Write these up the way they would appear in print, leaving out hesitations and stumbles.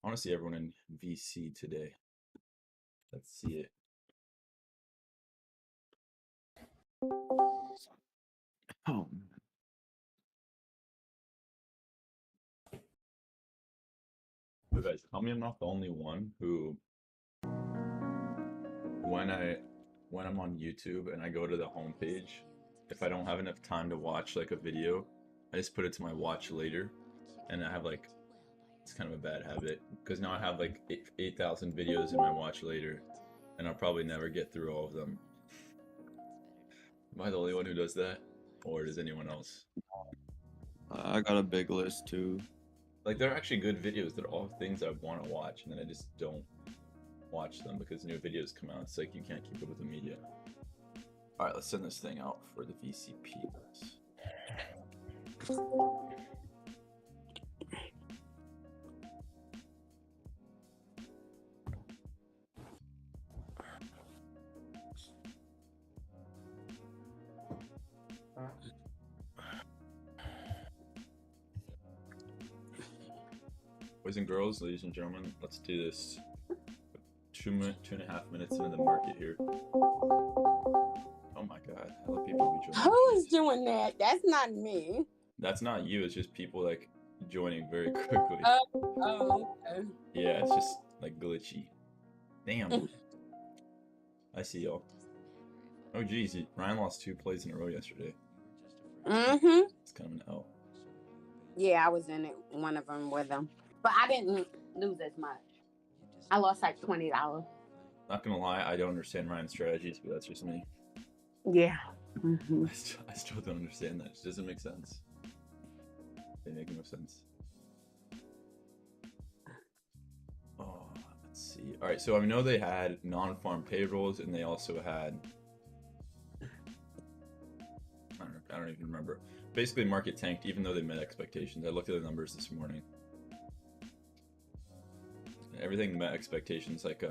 I want to see everyone in VC today. Let's see it. Oh. But guys, tell me I'm not the only one who, when I'm on YouTube and I go to the homepage, if I don't have enough time to watch like a video, I just put it to my watch later, and I have like, it's kind of a bad habit because now I have like 8,000 videos in my watch later, and I'll probably never get through all of them. Am I the only one who does that, or does anyone else? I got a big list too. Like they're actually good videos. They're all things I want to watch, and then I just don't watch them because new videos come out. It's like you can't keep up with the media. All right, let's send this thing out for the VCP. Boys and girls, ladies and gentlemen, let's do this. 2.5 minutes into the market here. Oh my god, how do people be joining? Who is doing that? That's not me. That's not you, it's just people like joining very quickly. Okay. Yeah, it's just like glitchy. Damn. I see y'all. Oh geez, Ryan lost 2 plays in a row yesterday. Mm-hmm. It's kind of an L. Yeah, I was in it, one of them with them. But I didn't lose as much. I lost like $20. Not gonna lie, I don't understand Ryan's strategies, but that's just me. Yeah. Mm-hmm. I still don't understand that. It just doesn't make sense. They make no sense. Oh, let's see. All right, so I know they had non-farm payrolls, and they also had, I don't even remember. Basically, market tanked, even though they met expectations. I looked at the numbers this morning. Everything met expectations. Like,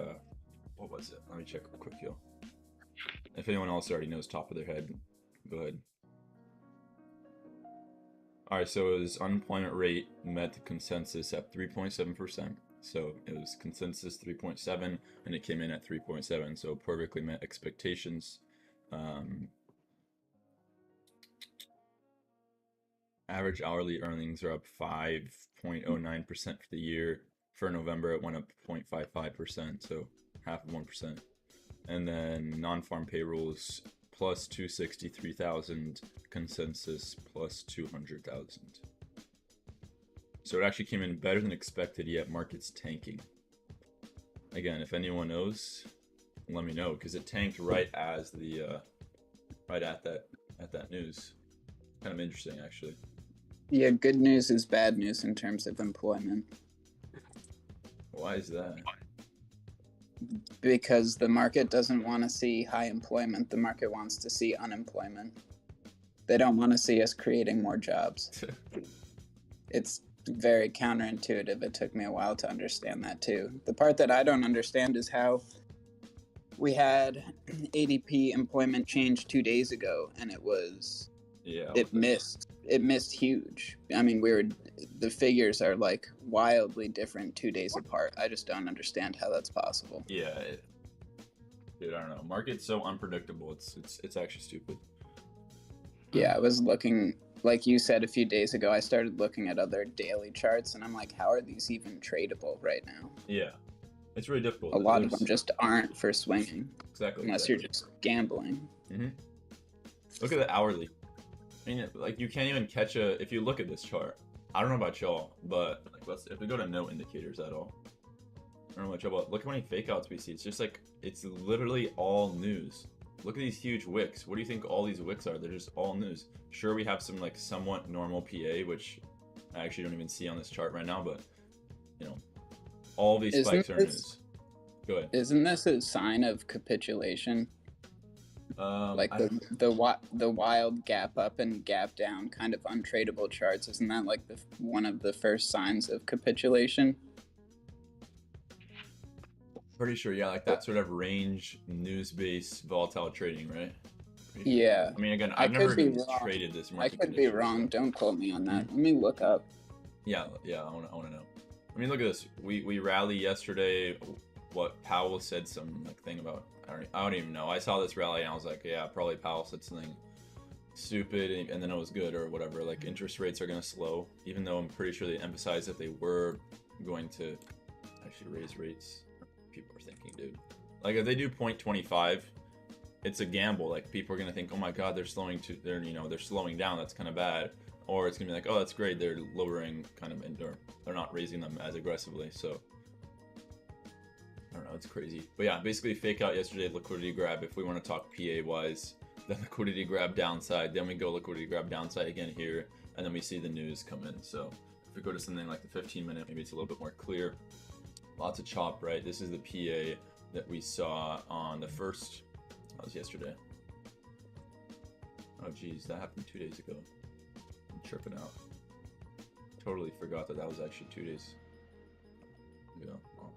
what was it? Let me check quick, yo. If anyone else already knows top of their head, go ahead. All right, so it was unemployment rate met the consensus at 3.7%. So it was consensus 3.7, and it came in at 3.7. So perfectly met expectations. Average hourly earnings are up 5.09% for the year. For November, it went up 0.55%, so half of 1%. And then non-farm payrolls plus 263,000, consensus plus 200,000. So it actually came in better than expected, yet market's tanking. Again, if anyone knows, let me know, because it tanked right as the right at that news. Kind of interesting, actually. Yeah, good news is bad news in terms of employment. Why is that? Because the market doesn't want to see high employment. The market wants to see unemployment. They don't want to see us creating more jobs. It's very counterintuitive. It took me a while to understand that too. The part that I don't understand is how we had ADP employment change 2 days ago, and it was it missed huge. I mean, the figures are like wildly different 2 days apart. I just don't understand how that's possible. Yeah, dude, I don't know. Market's so unpredictable. It's actually stupid. Yeah, I was looking, like you said a few days ago, I started looking at other daily charts, and I'm like, how are these even tradable right now? Yeah, it's really difficult. A lot of them just aren't for swinging. Exactly. Unless you're just gambling. Mm-hmm. Look at the hourly. I mean, like, you can't even catch if you look at this chart. I don't know about y'all, but like, if we go to no indicators at all. I don't know about y'all, but look how many fake outs we see. It's just like, it's literally all news. Look at these huge wicks. What do you think all these wicks are? They're just all news. Sure, we have some like somewhat normal PA, which I actually don't even see on this chart right now, but you know, all these spikes are news. Go ahead. Isn't this a sign of capitulation? Like the wild gap up and gap down kind of untradeable charts. Isn't that like one of the first signs of capitulation? Pretty sure, yeah, like that sort of range, news-based, volatile trading, right? Yeah. I mean, again, I've never even traded this market. I could be wrong. Don't quote me on that. Let me look up. Yeah, I want to know. I mean, look at this. We rally yesterday. What Powell said some like thing about I don't even know. I saw this rally and I was like, yeah, probably Powell said something stupid, and then it was good or whatever. Like interest rates are gonna slow, even though I'm pretty sure they emphasized that they were going to actually raise rates. People are thinking, dude, like if they do 0.25, it's a gamble. Like people are gonna think, oh my god, they're slowing down. That's kind of bad. Or it's gonna be like, oh, that's great. They're lowering kind of, or they're not raising them as aggressively. So I don't know. It's crazy. But yeah, basically fake out yesterday liquidity grab. If we want to talk PA wise, then liquidity grab downside. Then we go liquidity grab downside again here, and then we see the news come in. So if we go to something like the 15-minute, maybe it's a little bit more clear. Lots of chop, right? This is the PA that we saw on the first. That was yesterday. Oh geez, that happened 2 days ago. I'm tripping out. Totally forgot that was actually 2 days ago. Oh.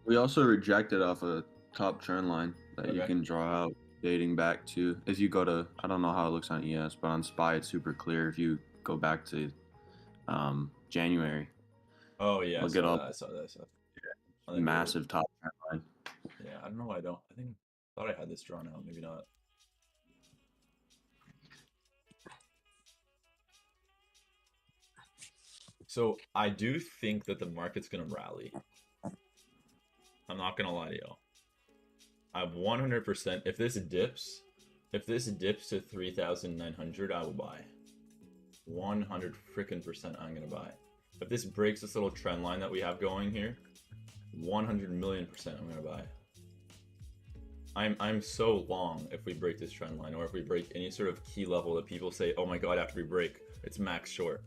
We also rejected off a top trend line that you Okay. can draw out dating back to. If you go to, I don't know how it looks on ES, but on SPY it's super clear. If you go back to January, Oh yeah, look it up. I saw that. Massive top trend line. Yeah, I don't know why I don't. I thought I had this drawn out. Maybe not. So I do think that the market's gonna rally. I'm not gonna lie to y'all. I 100%. If this dips to 3,900, I will buy. 100 freaking percent, I'm gonna buy. If this breaks this little trend line that we have going here, 100,000,000%, I'm gonna buy. I'm so long if we break this trend line, or if we break any sort of key level that people say, oh my god, after we break, it's max short.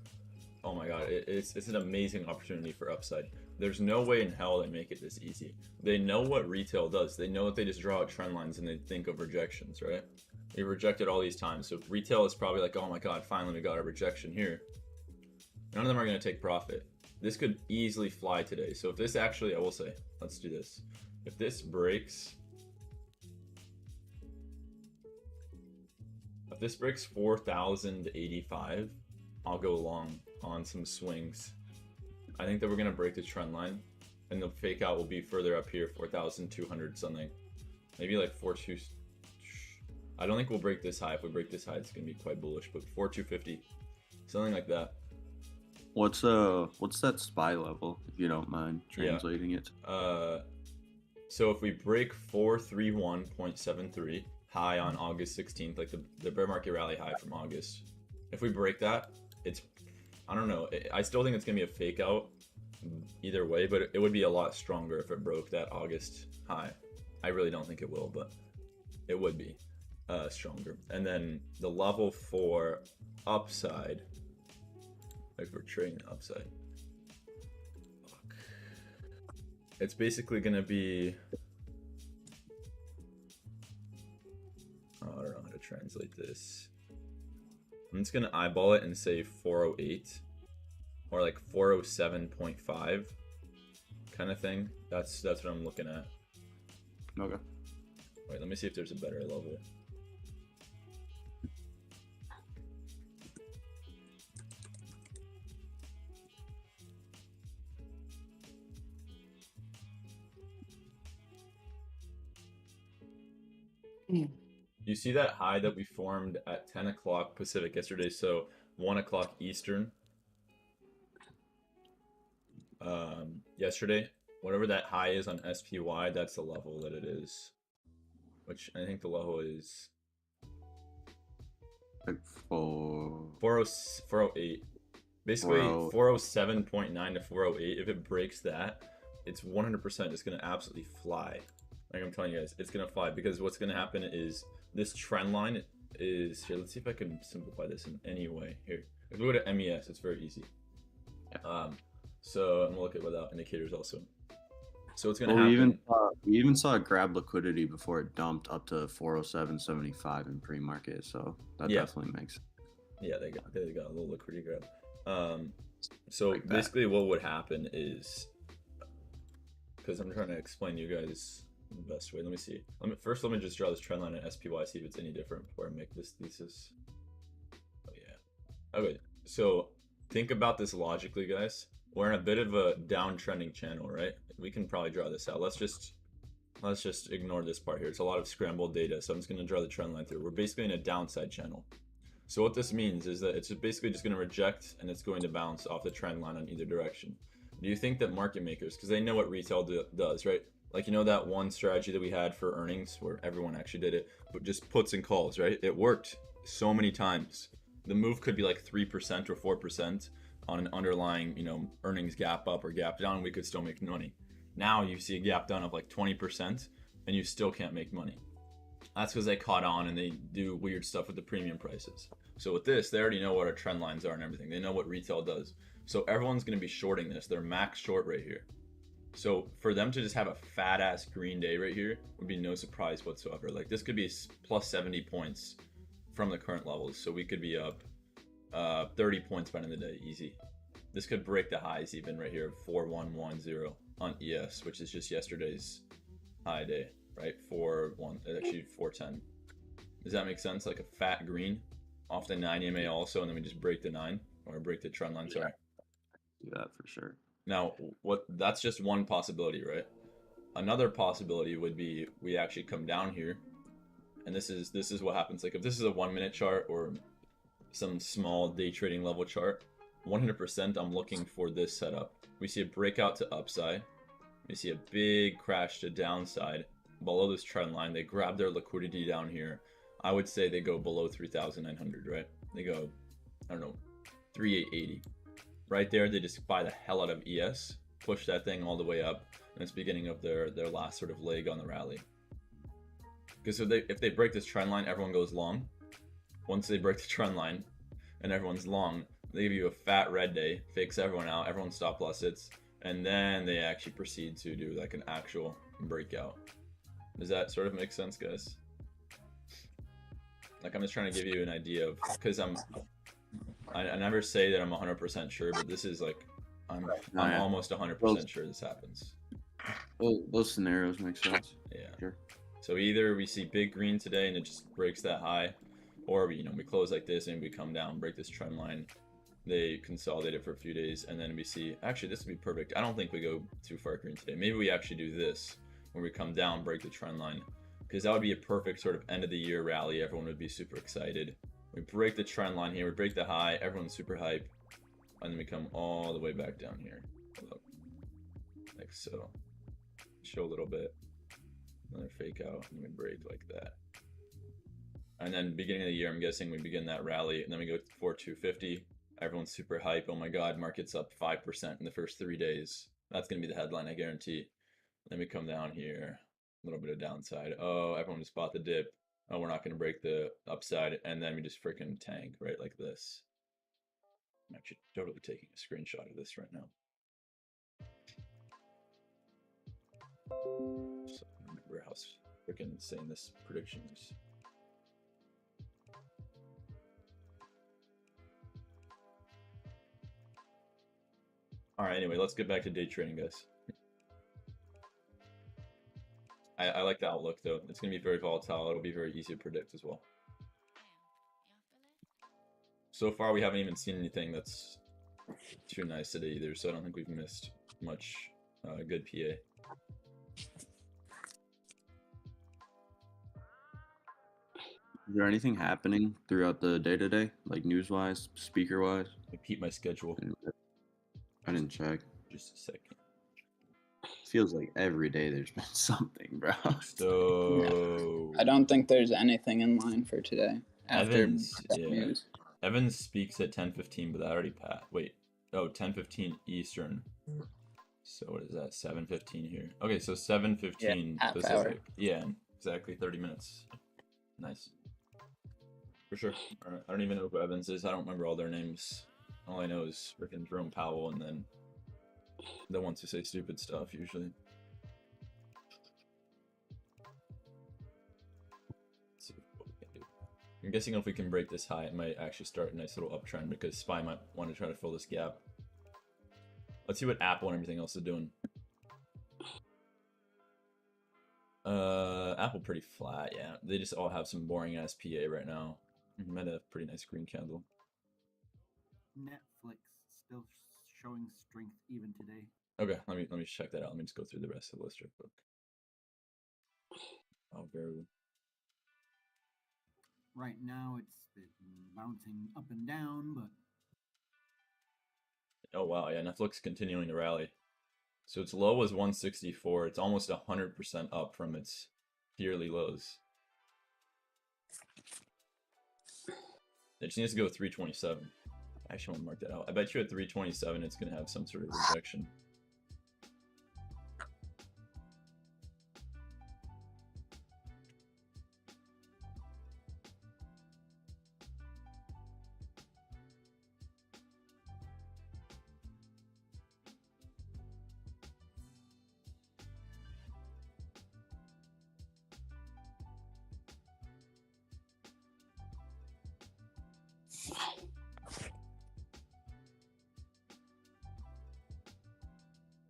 Oh my god, it's an amazing opportunity for upside. There's no way in hell they make it this easy. They know what retail does. They know that they just draw out trend lines and they think of rejections, right? We rejected all these times. So retail is probably like, oh my god, finally we got a rejection here. None of them are going to take profit. This could easily fly today. So if this actually, I will say, let's do this. If this breaks 4,085, I'll go long on some swings. I think that we're gonna break the trend line, and the fake out will be further up here, 4,200 something, maybe like 4,2. I don't think we'll break this high. If we break this high, it's gonna be quite bullish. But 4,250, something like that. What's that SPY level, if you don't mind translating it? So if we break 431.73 high on August 16th, like the bear market rally high from August, if we break that, it's, I don't know. I still think it's gonna be a fake out either way, but it would be a lot stronger if it broke that August high. I really don't think it will, but it would be stronger. And then the level for upside, like we're trading upside, it's basically gonna be, I don't know how to translate this. I'm just gonna eyeball it and say 408 or like 407.5 kind of thing. That's what I'm looking at. Okay. Wait, let me see if there's a better level. You see that high that we formed at 10 o'clock Pacific yesterday, so 1 o'clock Eastern yesterday? Whatever that high is on SPY, that's the level that it is. Which I think the level is Like 408. Basically 407.9 to 408. If it breaks that, it's 100% just going to absolutely fly. Like I'm telling you guys, it's going to fly, because what's going to happen is this trend line is here. Let's see if I can simplify this in any way. Here, if we go to MES, it's very easy. So I'm gonna look at without indicators also. So it's gonna happen. We even saw it grab liquidity before it dumped up to 407.75 in pre-market. So that definitely makes sense. Yeah, they got a little liquidity grab. So like basically, what would happen is, because I'm trying to explain to you guys the best way. Let me see. First, let me just draw this trend line at SPY, see if it's any different before I make this thesis. Oh yeah. Okay. So think about this logically, guys. we're in a bit of a downtrending channel, right? We can probably draw this out. Let's just ignore this part here. It's a lot of scrambled data, so I'm just going to draw the trend line through. We're basically in a downside channel. So what this means is that it's basically just going to reject, and it's going to bounce off the trend line on either direction. Do you think that market makers, because they know what retail does, right? Like, you know that one strategy that we had for earnings where everyone actually did it, but just puts and calls, right? It worked so many times. The move could be like 3% or 4% on an underlying, you know, earnings gap up or gap down. We could still make money. Now you see a gap down of like 20% and you still can't make money. That's because they caught on and they do weird stuff with the premium prices. So with this, they already know what our trend lines are and everything. They know what retail does. So everyone's going to be shorting this. They're max short right here. So for them to just have a fat ass green day right here would be no surprise whatsoever. Like this could be plus 70 points from the current levels. So we could be up 30 points by the end of the day, easy. This could break the highs even right here of 4110 on ES, which is just yesterday's high day, right? 410. Does that make sense? Like a fat green off the 9 EMA also, and then we just break the 9 or break the trend line. Sorry. Do that for sure. Now, that's just one possibility, right? Another possibility would be we actually come down here, and this is what happens. Like if this is a 1 minute chart or some small day trading level chart, 100% I'm looking for this setup. We see a breakout to upside. We see a big crash to downside below this trend line. They grab their liquidity down here. I would say they go below 3,900, right? They go, I don't know, 3,880. Right there, they just buy the hell out of ES, push that thing all the way up, and it's beginning of their last sort of leg on the rally. Because if they break this trend line, everyone goes long. Once they break the trend line and everyone's long, they give you a fat red day, fakes everyone out, everyone stop loss hits, and then they actually proceed to do like an actual breakout. Does that sort of make sense, guys? Like I'm just trying to give you an idea of, because I never say that I'm 100% sure, but this is like I'm almost 100% sure this happens. Well, those scenarios make sense. Yeah. Sure. So either we see big green today and it just breaks that high, or we close like this and we come down, break this trend line. They consolidate it for a few days, and then we see, actually this would be perfect. I don't think we go too far green today. Maybe we actually do this when we come down, break the trend line, because that would be a perfect sort of end of the year rally. Everyone would be super excited. We break the trend line here, we break the high, everyone's super hype, and then we come all the way back down here. Like so. Show a little bit. Another fake out, and we break like that. And then beginning of the year, I'm guessing we begin that rally, and then we go for 250. Everyone's super hype. Oh my god, market's up 5% in the first 3 days. That's going to be the headline, I guarantee. Then we come down here, a little bit of downside. Oh, everyone just bought the dip. Oh, we're not going to break the upside, and then we just freaking tank, right, like this. I'm actually totally taking a screenshot of this right now. So I remember how freaking insane this prediction is. All right, anyway, let's get back to day trading, guys. I like the outlook, though. It's going to be very volatile. It'll be very easy to predict as well. So far, we haven't even seen anything that's too nice today either, so I don't think we've missed much good PA. Is there anything happening throughout the day today, like news-wise, speaker-wise? I keep my schedule. I didn't check. Just a second. Feels like every day there's been something, bro. So I don't think there's anything in line for today. Evans, yeah. Evans speaks at 10:15, but that already passed. Wait, oh, 10:15 Eastern. So what is that? 7:15 here. Okay, so 7:15 Pacific. Hour. Yeah, exactly 30 minutes. Nice. For sure. All right. I don't even know who Evans is. I don't remember all their names. All I know is freaking Jerome Powell, and then the ones who say stupid stuff usually. Let's see what we can do. I'm guessing if we can break this high, it might actually start a nice little uptrend because SPY might want to try to fill this gap. Let's see what Apple and everything else is doing. Apple pretty flat, yeah. They just all have some boring ass PA right now. Might have a pretty nice green candle. Netflix still showing strength even today. Okay, let me check that out. Let me just go through the rest of the list real quick. Oh, very. Right now, it's been bouncing up and down, but Oh wow, yeah, Netflix continuing to rally. So its low was 164. It's almost 100% up from its yearly lows. It just needs to go 327. I actually want to mark that out. I bet you at 327 it's going to have some sort of rejection.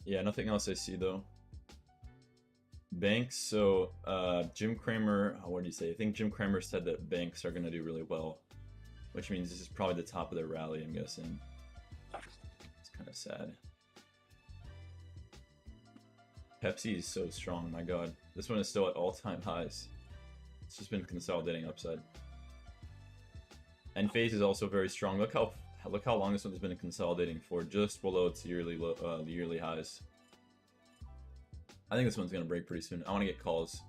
Yeah, nothing else I see though. Banks, so Jim Cramer, what did he say? I think Jim Cramer said that banks are going to do really well, which means this is probably the top of their rally, I'm guessing. It's kind of sad. Pepsi is so strong, my god. This one is still at all-time highs. It's just been consolidating upside. Enphase is also very strong. Look how long this one has been consolidating for, just below its yearly highs. I think this one's gonna break pretty soon. I want to get calls.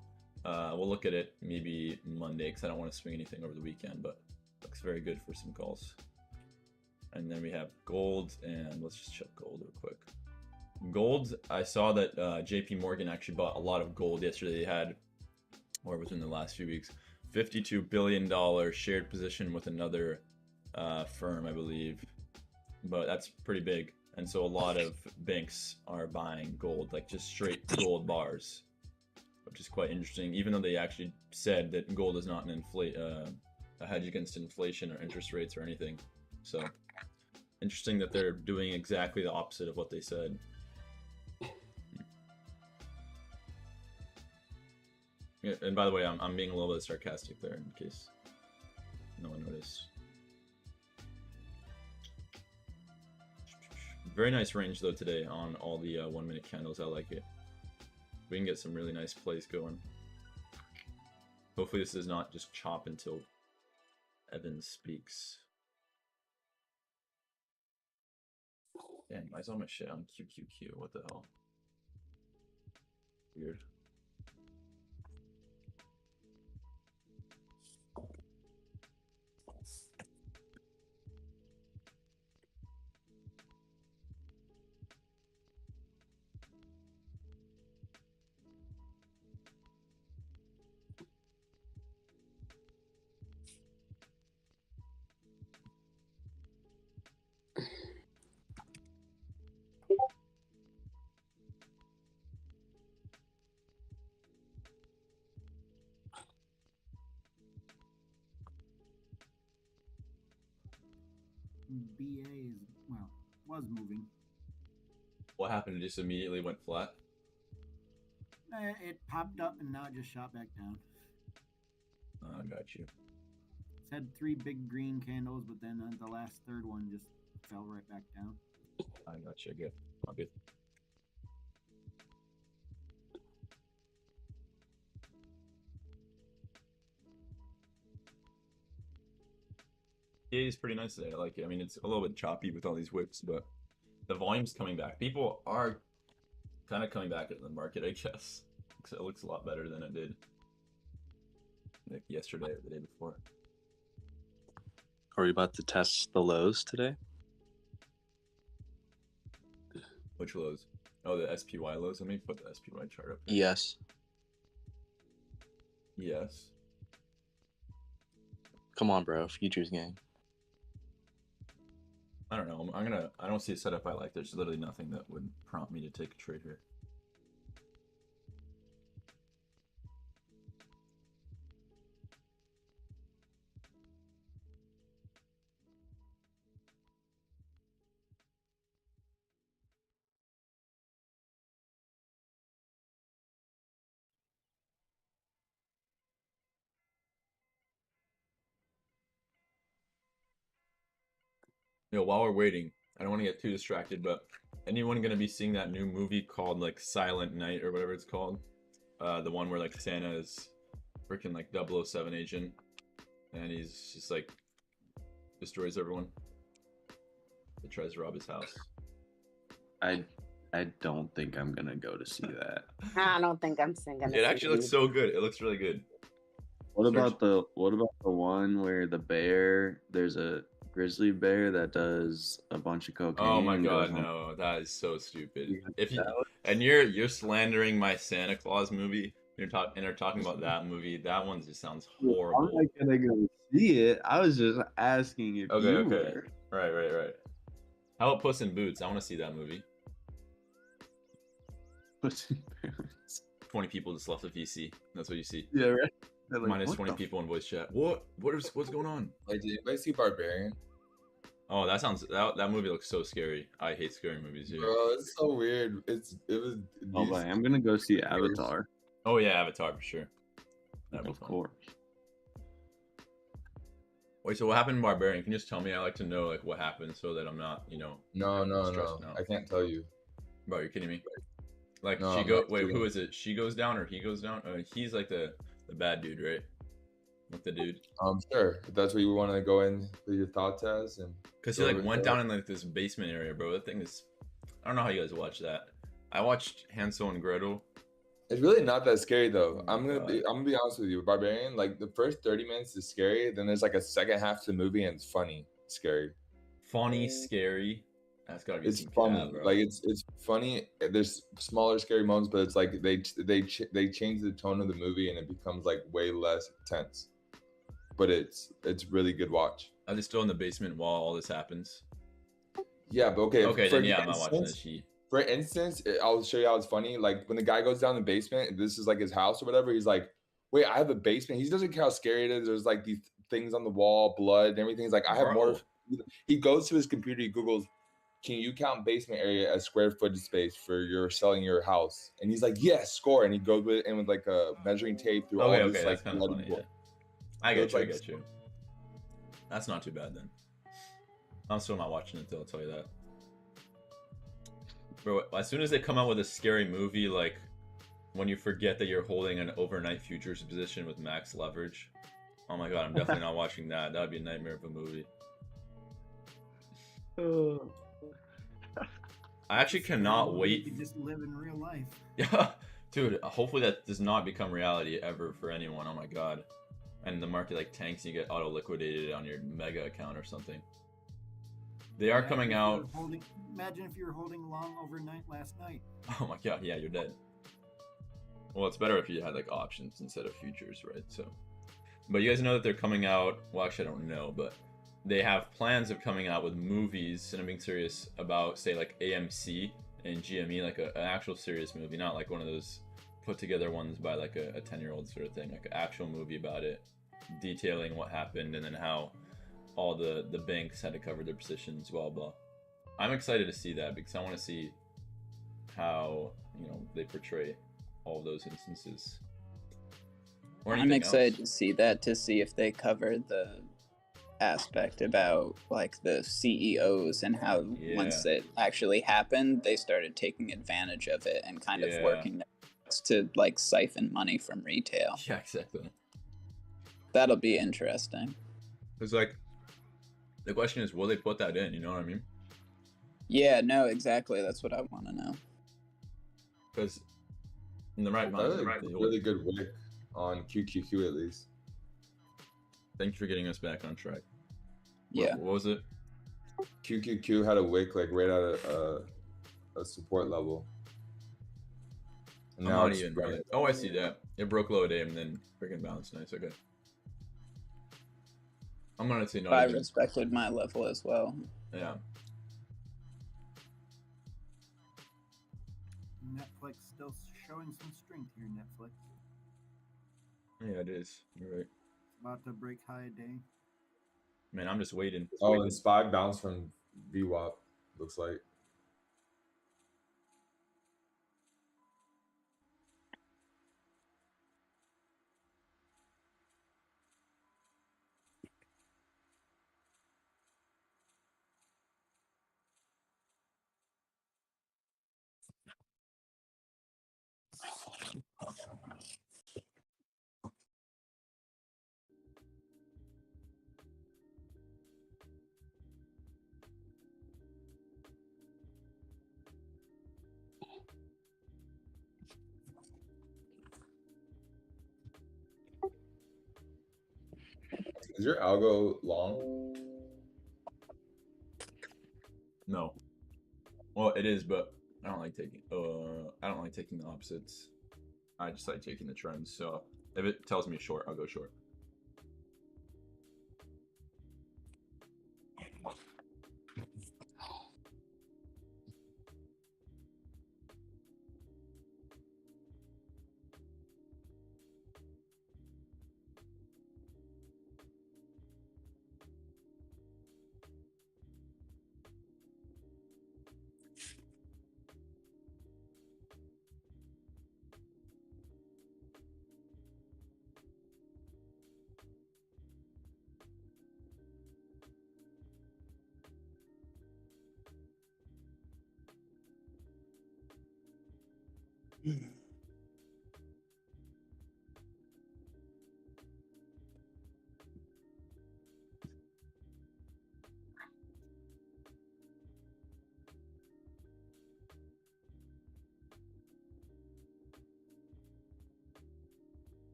We'll look at it maybe Monday because I don't want to swing anything over the weekend, but looks very good for some calls. And then we have gold, and let's just check gold real quick. Gold, I saw that JP Morgan actually bought a lot of gold yesterday. They had, or within the last few weeks, $52 billion shared position with another firm, I believe. But that's pretty big. And so a lot of banks are buying gold, like just straight gold bars, which is quite interesting, even though they actually said that gold is not a hedge against inflation or interest rates or anything. So interesting that they're doing exactly the opposite of what they said. Yeah, and by the way, I'm being a little bit sarcastic there in case no one noticed. Very nice range though today on all the 1 minute candles. I like it. We can get some really nice plays going. Hopefully this is not just chop until Evan speaks. Damn, I saw my shit on QQQ. What the hell? Weird. BA is, well, was moving. What happened? It just immediately went flat? It popped up and now it just shot back down. Oh, I got you. It's had 3 big green candles, but then the last third one just fell right back down. I got you. Good. All good. Yeah, it's pretty nice today. I like it. I mean, it's a little bit choppy with all these whips, but the volume's coming back. People are kind of coming back into the market, I guess. It looks a lot better than it did like yesterday or the day before. Are we about to test the lows today? Which lows? Oh, the SPY lows. Let me put the SPY chart up here. Yes. Yes. Come on, bro. Futures gang. I don't know. I don't see a setup I like. There's literally nothing that would prompt me to take a trade here. While we're waiting, I don't want to get too distracted, but anyone gonna be seeing that new movie called like Silent Night or whatever it's called? The one where like Santa is freaking like 007 agent, and he's just like destroys everyone. He tries to rob his house. I don't think I'm gonna go to see that. I don't think I'm singing. It actually looks so good. It looks really good. What about the one where there's a grizzly bear that does a bunch of cocaine? Oh my and god, goes home? no, that is so stupid. Yeah, If you that was- and you're slandering my Santa Claus movie. You're talking about that movie. That one just sounds I'm horrible. not gonna go see it. I was just asking if Okay, you okay. were. Right. How about Puss in Boots? I want to see that movie. Puss in Boots. 20 people just left the VC. That's what you see. Yeah, right. They're like, Minus what 20 the people in voice chat. What's going on? Like, did anybody see Barbarian? Oh, that movie looks so scary. I hate scary movies, dude. Bro, it's so weird. It was. Oh, but I'm gonna go see Avatar, Oh yeah, Avatar for sure. That'd be of fun. course. Wait, so what happened in Barbarian? Can you just tell me? I like to know like what happened so that I'm not, No. stressed out. I can't tell you. Bro, you're kidding me? Like No, she I'm go not wait, kidding. who is it? She goes down or he goes down? He's like the bad dude, right? Like the dude. Sure. If that's what you want to go in with your thoughts as, and Cause he go like with went that. down in like this basement area, bro. That thing is, I don't know how you guys watch that. I watched Hansel and Gretel. It's really not that scary though. Oh my I'm gonna be honest with you. Barbarian, like the first 30 minutes is scary. Then there's like a second half to the movie and it's funny, scary. Funny, scary. That's gotta be It's some funny. cat, bro. Like it's funny. There's smaller scary moments, but it's like they change the tone of the movie and it becomes like way less tense. But it's really good watch. Are they still in the basement while all this happens? Yeah, but okay. Okay, for then yeah, I'm not watching instance- this. For instance, I'll show you how it's funny. Like when the guy goes down the basement, this is like his house or whatever. He's like, "Wait, I have a basement." He doesn't care how scary it is. There's like these things on the wall, blood, and everything. He's like, "I have more." He goes to his computer. He googles, "Can you count basement area as square footage space for your selling your house?" And he's like, "Yes, score." And he goes with it in with like a measuring tape through Okay, all okay, this that's like kind of bloody funny. blood. Yeah. I So get it's you. I like- get you. That's not too bad then. I'm still not watching it though. I'll tell you that. Bro, as soon as they come out with a scary movie, like when you forget that you're holding an overnight futures position with max leverage, oh my god, I'm definitely not watching that. That would be a nightmare of a movie. I actually cannot You wait. could just live in real life. Yeah, dude. Hopefully that does not become reality ever for anyone. Oh my god. And the market like tanks, and you get auto liquidated on your mega account or something. They are Imagine coming if you out. were imagine if you were holding long overnight last night. Oh my god, yeah, you're dead. Well, it's better if you had like options instead of futures, right? So, but you guys know that they're coming out. Well, actually, I don't know, but they have plans of coming out with movies, and I'm being serious about, say, like AMC and GME, like an actual serious movie, not like one of those put together ones by like a 10-year-old sort of thing, like an actual movie about it, detailing what happened and then how all the banks had to cover their positions, blah blah. I'm excited to see that because I want to see how they portray all of those instances. Or I'm anything excited else. to see that, to see if they cover the aspect about like the CEOs and how once it actually happened, they started taking advantage of it and kind of Yeah. working to like siphon money from retail. Yeah, exactly. That'll be interesting. It's like the question is, will they put that in? You know what I mean? Yeah, no, exactly. That's what I want to know. Because in the right That mind, was a really good wick on QQQ at least. Thank you for getting us back on track. Yeah. What was it? QQQ had a wick like right at a support level. And I'm now not it's even right- really. Oh, I see that. It broke low day and then freaking bounced. Nice. Okay. I'm gonna say not I even. respected my level as well. Yeah. Netflix still showing some strength here. Netflix Yeah, it is. You're right. about to break high day. Man, I'm just waiting. Oh, and SPY bounced from VWAP, looks like. Is your algo long? No. Well, it is, but I don't like taking the opposites. I just like taking the trends. So if it tells me short, I'll go short.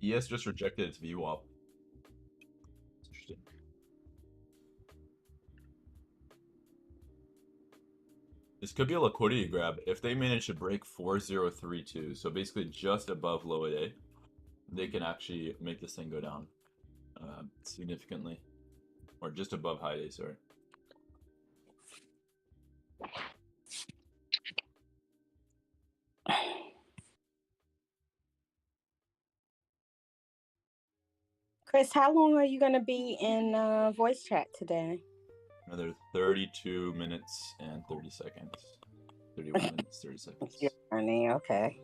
ES just rejected its VWAP. Interesting. This could be a liquidity grab. If they manage to break 4032, so basically just above low A, they can actually make this thing go down significantly. Or just above high A, sorry. Kris, how long are you going to be in voice chat today? Another 32 minutes and 30 seconds. 31 minutes, 30 seconds. Your journey, okay.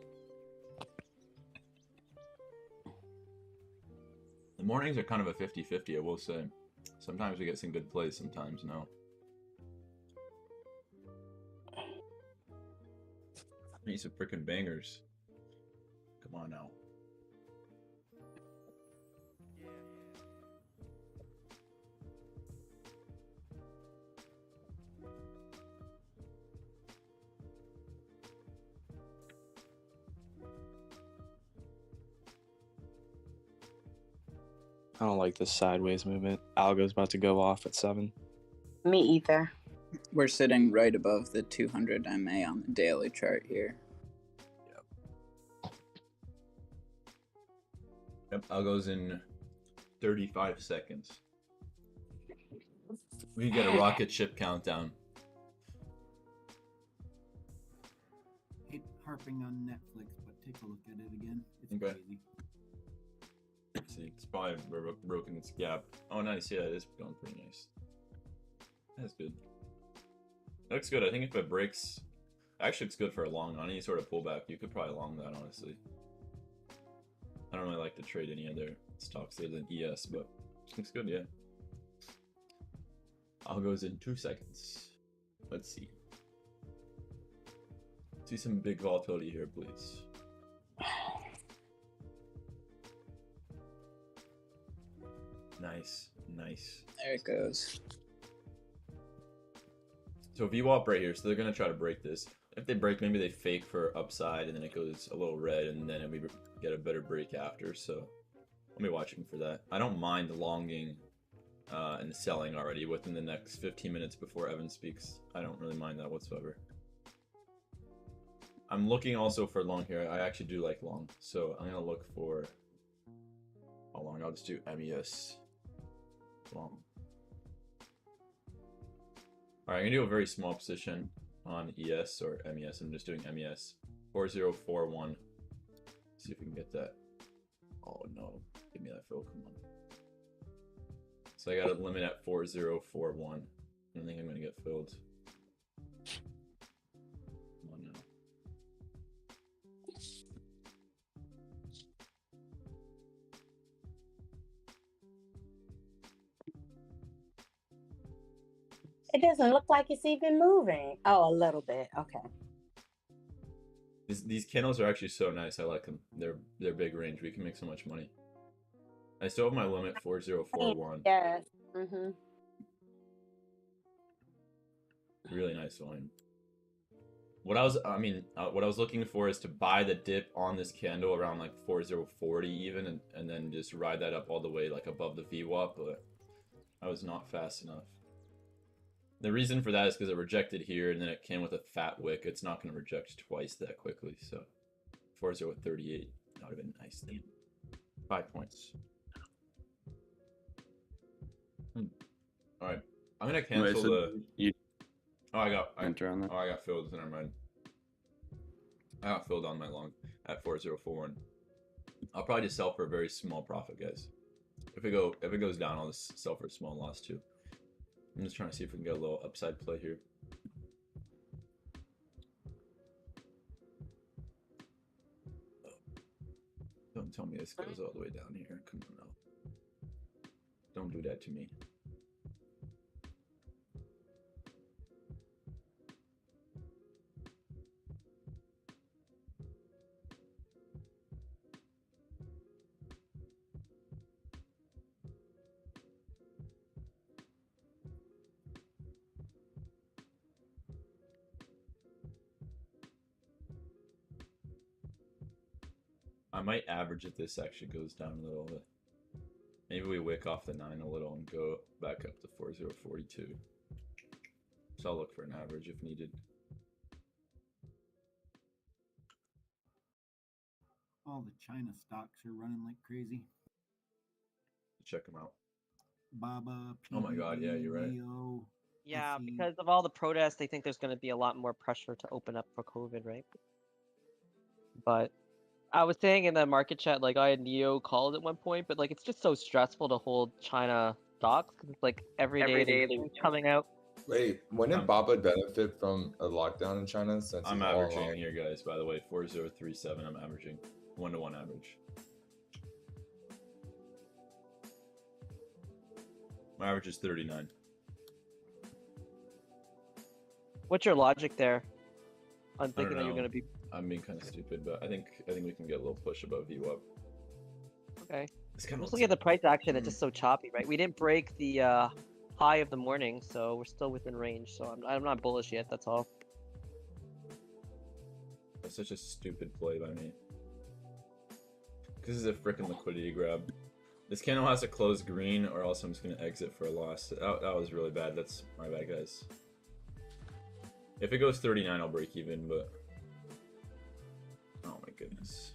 The mornings are kind of a 50-50, I will say. Sometimes we get some good plays, sometimes no. Need some freaking bangers. Come on now. I don't like this sideways movement. Algo's about to go off at 7. Me either. We're sitting right above the 200 MA on the daily chart here. Yep, Algo's in 35 seconds. We get a rocket ship countdown. Hate harping on Netflix, but take a look at it again. It's Okay. crazy. Let's see, it's probably broken its gap. Oh, nice. Yeah, it is going pretty nice. That's good. That looks good. I think if it breaks, actually, it's good for a long on any sort of pullback. You could probably long that, honestly. I don't really like to trade any other stocks other than ES, but looks good, yeah. Algo's in 2 seconds. Let's see. See some big volatility here, please. Nice, nice. There it goes. So VWAP right here, so they're gonna try to break this. If they break, maybe they fake for upside, and then it goes a little red, and then we get a better break after. So I'll be watching for that. I don't mind longing and selling already within the next 15 minutes before Evan speaks. I don't really mind that whatsoever. I'm looking also for long here. I actually do like long, so I'm gonna look for how long. I'll just do MES long. All right, I'm gonna do a very small position on ES or MES. I'm just doing MES 4041. See if we can get that. Oh no, give me that fill. Come on. So I got a limit at 4041. I don't think I'm gonna get filled. Come on now. It doesn't look like it's even moving. Oh, a little bit. Okay. These candles are actually so nice. I like them. They're big range. We can make so much money. I still have my limit 4041. Yes. Mm-hmm. Really nice volume. What I was looking for is to buy the dip on this candle around like 4040 even, and then just ride that up all the way like above the VWAP, but I was not fast enough. The reason for that is because it rejected here, and then it came with a fat wick. It's not going to reject twice that quickly, so 4038, that would have been nice. 5 points. All right, I'm gonna cancel I got filled. Never mind. I got filled on my long at 4041. I'll probably just sell for a very small profit, guys. If it goes down, I'll just sell for a small loss too. I'm just trying to see if we can get a little upside play here. Don't tell me this goes all the way down here. Come on now. Don't do that to me. I might average if this actually goes down a little bit. Maybe we wick off the 9 a little and go back up to 4042. So I'll look for an average if needed. All the China stocks are running like crazy. Check them out. Baba, Oh my God, yeah, you're right. Neo, Yeah, SE. because of all the protests, they think there's going to be a lot more pressure to open up for COVID, right? But I was saying in the market chat, like I had Neo called at one point, but like it's just so stressful to hold China stocks because it's like every day there's news coming out. Wait, when did Baba benefit from a lockdown in China? Since I'm it's all averaging along? here, guys, by the way. 4037, I'm averaging. 1-to-1 average. My average is 39. What's your logic there? I'm I don't thinking that you're know. going to be I'm being kind of stupid, but I think we can get a little push above VWAP. okay. It's I'm kind just looking at the price action. It's just so choppy, right? We didn't break the high of the morning, so we're still within range. So I'm not bullish yet. That's all. That's such a stupid play by me. This is a freaking liquidity grab. This candle has to close green, or else I'm just gonna exit for a loss. That was really bad. That's my bad, guys. If it goes 39, I'll break even, but oh my goodness.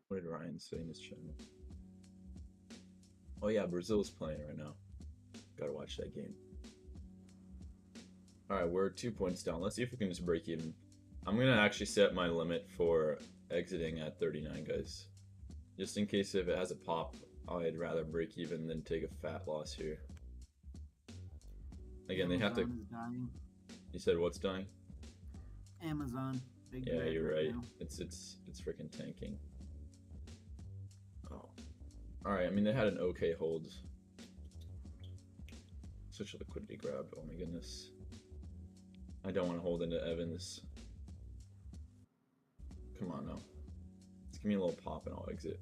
What did Ryan say in his channel? Oh yeah, Brazil's playing right now. Gotta watch that game. Alright, we're 2 points down. Let's see if we can just break even. I'm gonna actually set my limit for exiting at 39, guys. Just in case if it has a pop, I'd rather break even than take a fat loss here. Again, they have to... Amazon is dying. You said what's dying? Amazon. Big Yeah, red you're right. now. It's freaking tanking. Oh. Alright, I mean, they had an okay hold. Such a liquidity grab. Oh my goodness. I don't want to hold into Evans. Come on now. Just give me a little pop and I'll exit.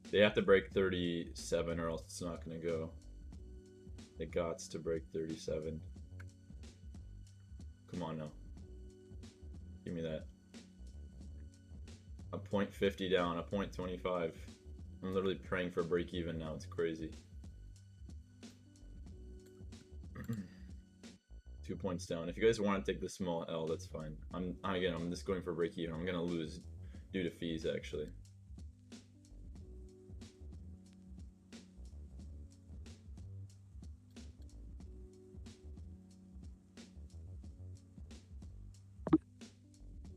They have to break 37 or else it's not going to go. They gots to break 37. Come on now. Give me that. A 0.50 down, a 0.25. I'm literally praying for a break even now. It's crazy. 2 points down. If you guys want to take the small L, that's fine. I'm just going for break even. I'm gonna lose due to fees actually.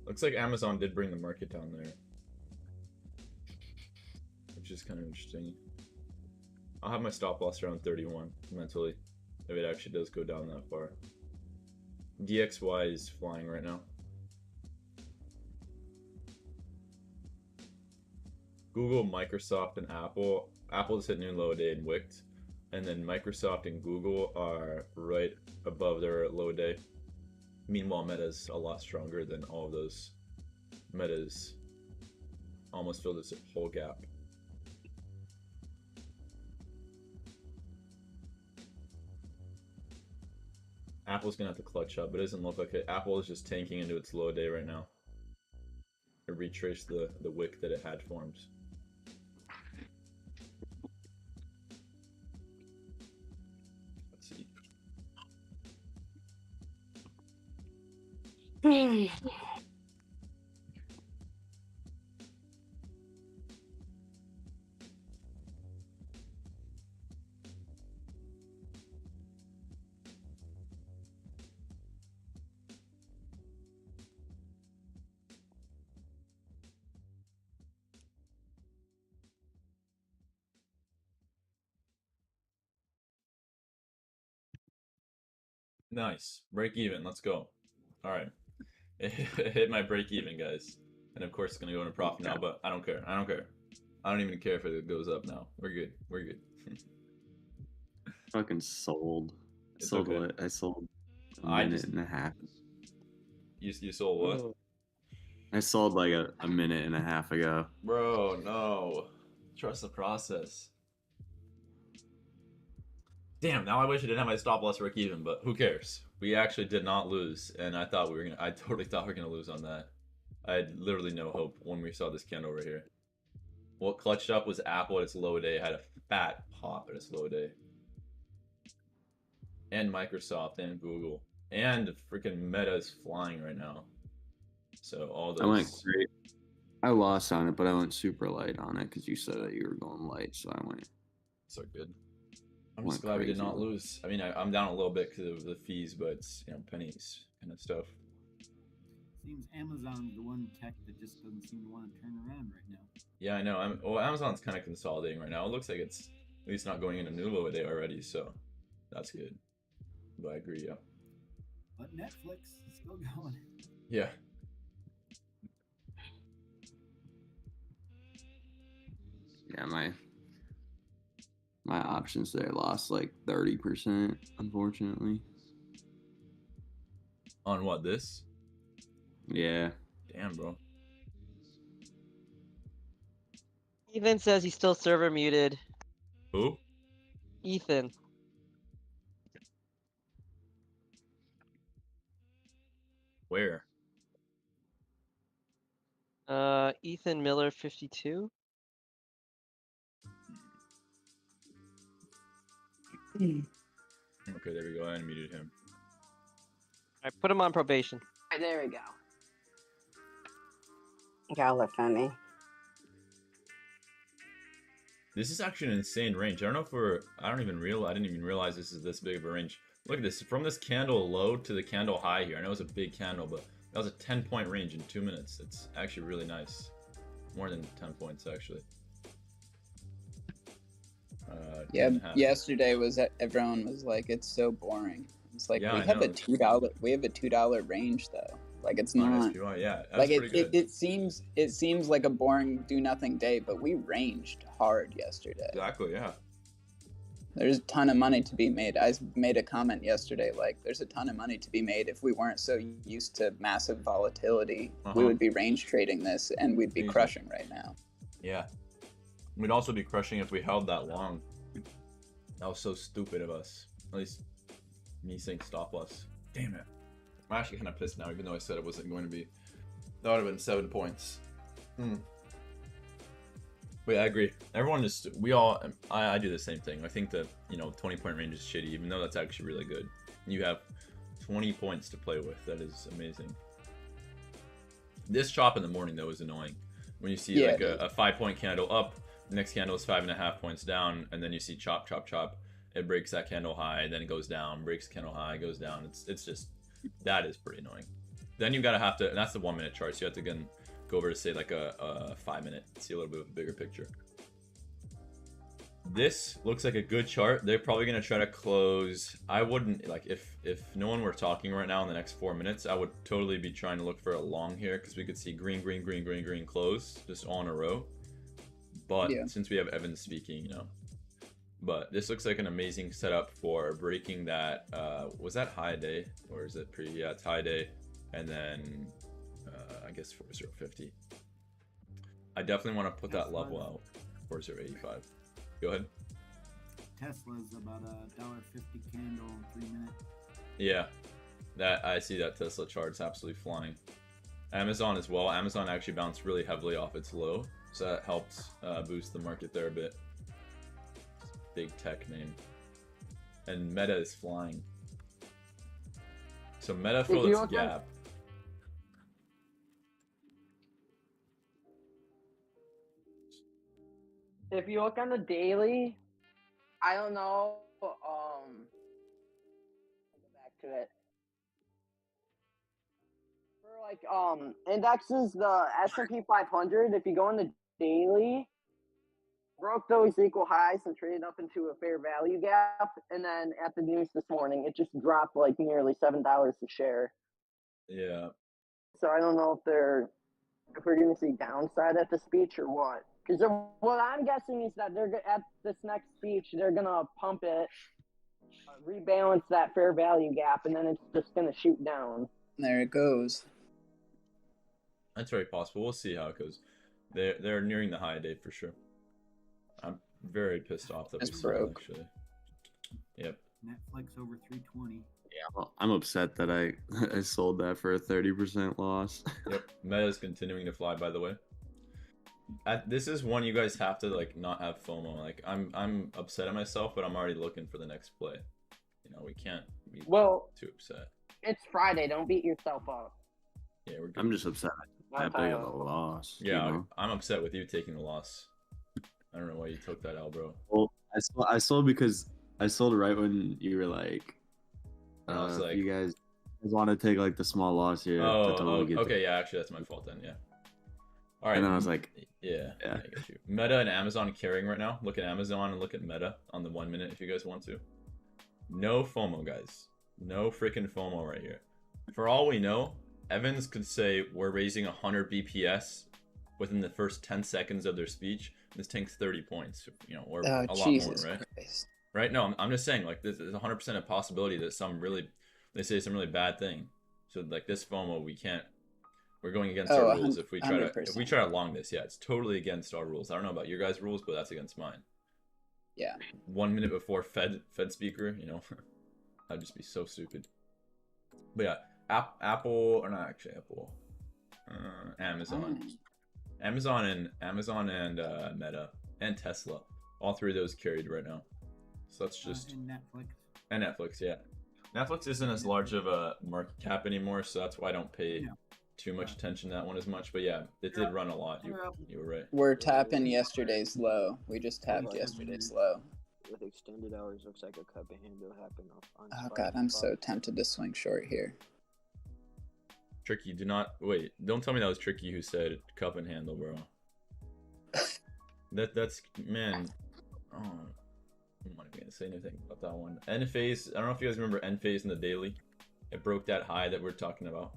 Looks like Amazon did bring the market down there, which is kind of interesting. I'll have my stop loss around 31 mentally if it actually does go down that far. DXY is flying right now. Google, Microsoft, and Apple Apple's hit new low day and wicked, and then Microsoft and Google are right above their low day. Meanwhile, Meta's a lot stronger than all of those. Meta's almost filled this whole gap. Apple's gonna have to clutch up, but it doesn't look like it. Apple is just tanking into its low day right now. It retraced the wick that it had formed. Let's see. Nice. Break even. Let's go. All right. It hit my break even, guys. And of course, it's going to go into profit now, but I don't care. I don't care. I don't even care if it goes up now. We're good. We're good. Fucking sold. It's Sold okay. what? I sold a I minute just- and a half. You sold what? Ooh. I sold like a minute and a half ago. Bro, no. Trust the process. Damn, now I wish I didn't have my stop loss break even, but who cares? We actually did not lose, and I totally thought we were gonna lose on that. I had literally no hope when we saw this candle right here. What clutched up was Apple at its low day, had a fat pop at its low day. And Microsoft and Google. And freaking Meta is flying right now. So all those. I went great. I lost on it, but I went super light on it because you said that you were going light, so I went. So good. I'm Went just glad we did crazy. not lose. I mean, I'm down a little bit because of the fees, but it's, pennies kind of stuff. Seems Amazon's the one tech that just doesn't seem to want to turn around right now. Yeah, I know. Well, Amazon's kind of consolidating right now. It looks like it's at least not going into new low day already, so that's good. But I agree, yeah. But Netflix is still going. Yeah. Yeah, my options there lost like 30%, unfortunately. On what, this? Yeah. Damn, bro. Ethan says he's still server muted. Who? Ethan. Where? Ethan Miller 52. Okay, there we go. I unmuted him. I put him on probation. There we go. Y'all are funny. This is actually an insane range. I don't know if I didn't even realize this is this big of a range. Look at this. From this candle low to the candle high here. I know it's a big candle, but that was a 10-point range in 2 minutes. It's actually really nice. More than 10 points, actually. Yeah, 10.5. yesterday everyone was like, it's so boring. It's like Yeah, we I have know. a $2 range though. Like it's On not SPY, yeah. That's like pretty good. it seems like a boring do nothing day, but we ranged hard yesterday. Exactly, yeah. There's a ton of money to be made. I made a comment yesterday, like there's a ton of money to be made if we weren't so used to massive volatility. We would be range trading this and we'd be Easy. crushing right now. Yeah. We'd also be crushing if we held that long. That was so stupid of us. At least me saying stop loss. Damn it. I'm actually kind of pissed now, even though I said it wasn't going to be. That would have been 7 points. But yeah, I agree. Everyone just, I do the same thing. I think that, 20-point range is shitty, even though that's actually really good. You have 20 points to play with. That is amazing. This chop in the morning, though, is annoying. When you see like a 5-point candle up, the next candle is 5.5 points down, and then you see chop, chop, chop. It breaks that candle high, then it goes down, breaks the candle high, goes down. It's just, that is pretty annoying. Then you gotta have to, and that's the 1 minute chart, so you have to again go over to say like a 5 minute, see a little bit of a bigger picture. This looks like a good chart. They're probably gonna try to close. I wouldn't, like, if no one were talking right now in the next 4 minutes, I would totally be trying to look for a long here, because we could see green, green, green, green, green close just all in a row. but Yeah. since we have Evan speaking, you know. But this looks like an amazing setup for breaking that. Was that high day or is it pre? Yeah, it's high day, and then I guess 4050. I definitely want to put that level out. 4085. Go ahead. Tesla's about $1.50 candle in 3 minutes. Yeah, that I see that Tesla chart's absolutely flying. Amazon as well. Amazon actually bounced really heavily off its low, so that helped boost the market there a bit. Big tech name. And Meta is flying. So Meta filled its gap. If you look on the daily, I don't know. Go back to it. For like indexes, the S&P 500. If you go on the daily, broke those equal highs and traded up into a fair value gap, and then at the news this morning, it just dropped like nearly $7 a share. Yeah. So I don't know if we're going to see downside at the speech or what. Because what I'm guessing is that they're at this next speech, they're gonna pump it, rebalance that fair value gap, and then it's just gonna shoot down. There it goes. That's very possible. We'll see how it goes. They're nearing the high day for sure. I'm very pissed off that we sold actually. Yep. Netflix over 320. Yeah, well, I'm upset that I sold that for a 30% loss. Yep. Meta's continuing to fly, by the way. This is one you guys have to like not have FOMO. Like I'm upset at myself, but I'm already looking for the next play. You know, we can't be too upset. It's Friday. Don't beat yourself up. Yeah, we're good. I'm just upset that big of a loss. Yeah, you know? I'm upset with you taking the loss. I don't know why you took that L, bro. Well, I sold because I sold right when you were like, I was like, you guys want to take like the small loss here. Okay, yeah, actually that's my fault then. Yeah. All right. And then I was like, yeah. I get you. Meta and Amazon carrying right now. Look at Amazon and look at Meta on the 1 minute if you guys want to. No FOMO, guys. No freaking FOMO right here. For all we know, Evans could say we're raising 100 BPS within the first 10 seconds of their speech. This tank's 30 points, you know, or a lot more, right? Christ. Right? No, I'm just saying, like, there's 100% a possibility that they say some really bad thing. So, like, this FOMO, we're going against our rules if we try to long this. Yeah, it's totally against our rules. I don't know about your guys' rules, but that's against mine. Yeah. 1 minute before Fed speaker, you know, that'd just be so stupid. But yeah, Apple, or not actually Apple, Amazon and Meta and Tesla, all three of those carried right now. So that's just And Netflix. And Netflix, yeah. Netflix isn't as large of a market cap anymore, so that's why I don't pay too much attention to that one as much. But yeah, it did run a lot. You were right. We're tapping yesterday's low. We just tapped yesterday's low. With extended hours, looks like a cup and handle happen on Oh god, I'm so tempted to swing short here. Tricky, don't tell me that was Tricky who said cup and handle, bro. That's man. Oh, I'm not even gonna say anything about that one. N phase. I don't know if you guys remember N phase in the daily. It broke that high that we're talking about.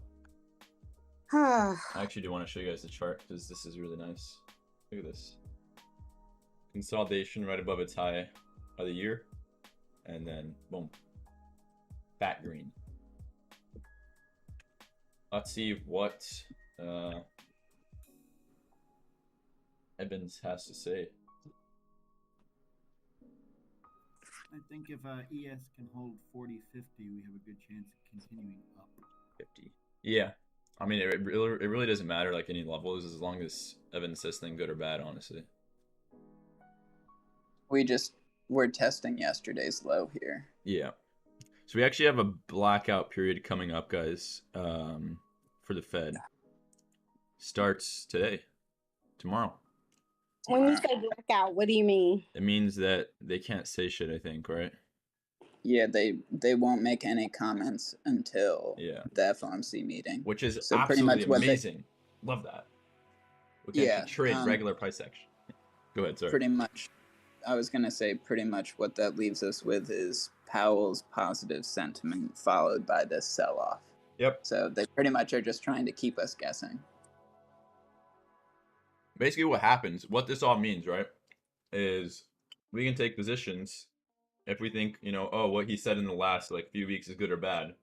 I actually do want to show you guys the chart because this is really nice. Look at this. Consolidation right above its high of the year, and then boom, fat green. Let's see what Evans has to say. I think if ES can hold 40-50, we have a good chance of continuing up. 50. Yeah. I mean, it really doesn't matter like any levels as long as Evans says thing good or bad, honestly. We're testing yesterday's low here. Yeah. So we actually have a blackout period coming up, guys, for the Fed. Starts tomorrow. When you say blackout, what do you mean? It means that they can't say shit, I think, right? Yeah, they won't make any comments until the FOMC meeting. Which is so absolutely amazing. Love that. We can trade regular price action. Go ahead, sorry. Pretty much. I was going to say pretty much what that leaves us with is Powell's positive sentiment followed by this sell-off. Yep. So they pretty much are just trying to keep us guessing. basically what happens, what this all means, right, is we can take positions if we think, oh, what he said in the last like few weeks is good or bad.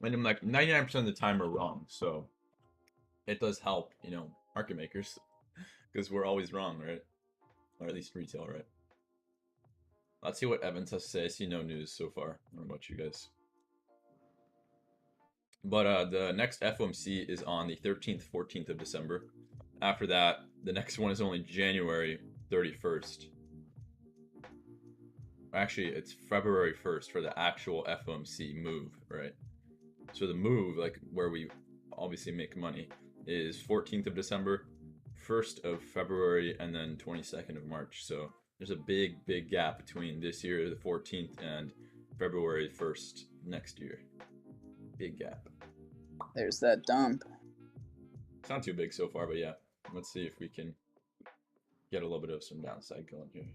And I'm like 99% of the time we're wrong. So it does help, market makers because we're always wrong, right? Or at least retail, right? Let's see what Evans has to say. I see no news so far. I don't know about you guys. But the next FOMC is on the 13th, 14th of December. After that, the next one is only January 31st. Actually, it's February 1st for the actual FOMC move, right? So the move, like where we obviously make money, is 14th of December, 1st of February, and then 22nd of March. So there's a big gap between this year, the 14th, and February 1st next year. Big gap. There's that dump. It's not too big so far, but yeah. Let's see if we can get a little bit of some downside going here.